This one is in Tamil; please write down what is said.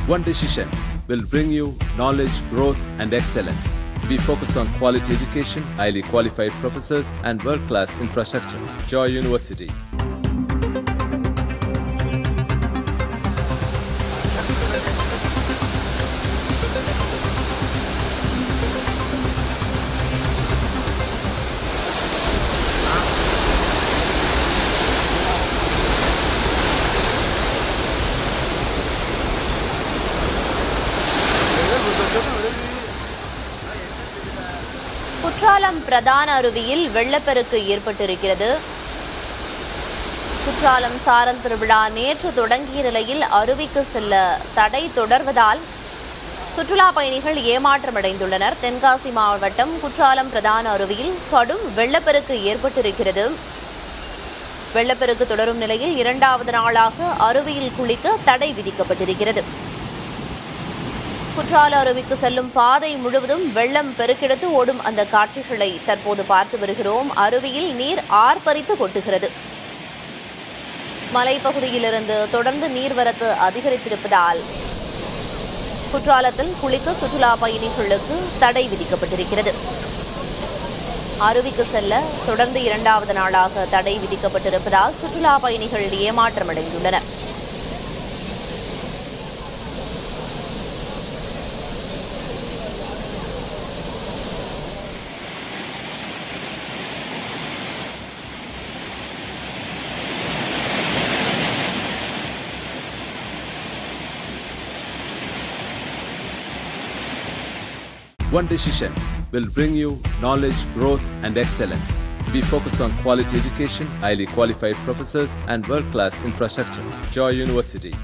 One decision will bring you knowledge, growth, and excellence. We focus on quality education, highly qualified professors, and world-class infrastructure. Joy University. Courtallam பிரதான அருவியில் வெள்ளப்பெருக்கு ஏற்பட்டிருக்கிறது. குற்றாலம் சாரல் திருவிழா நேற்று தொடங்கிய நிலையில் அருவிக்கு செல்ல தடை தொடர்வதால் சுற்றுலா பயணிகள் ஏமாற்றமடைந்துள்ளனர். தென்காசி மாவட்டம் குற்றாலம் பிரதான அருவியில் கடும் வெள்ளப்பெருக்கு ஏற்பட்டிருக்கிறது. வெள்ளப்பெருக்கு தொடரும் நிலையில் இரண்டாவது நாளாக அருவியில் குளிக்க தடை விதிக்கப்பட்டிருக்கிறது. குற்றால அருவிக்கு செல்லும் பாதை முழுவதும் வெள்ளம் பெருக்கெடுத்து ஓடும் அந்த காட்சிகளை தற்போது பார்த்து வருகிறோம். அருவியில் நீர் ஆர்ப்பரித்து கொட்டுகிறது. மலைப்பகுதியிலிருந்து தொடர்ந்து நீர்வரத்து அதிகரித்திருப்பதால் குற்றாலத்தில் குளிக்க சுற்றுலா பயணிகளுக்கு தடை விதிக்கப்பட்டிருக்கிறது. அருவிக்கு செல்ல தொடர்ந்து இரண்டாவது நாளாக தடை விதிக்கப்பட்டிருப்பதால் சுற்றுலா பயணிகள் ஏமாற்றமடைந்துள்ளனர். One decision will bring you knowledge, growth, and excellence. We focus on quality education, highly qualified professors, and world-class infrastructure. Joy University.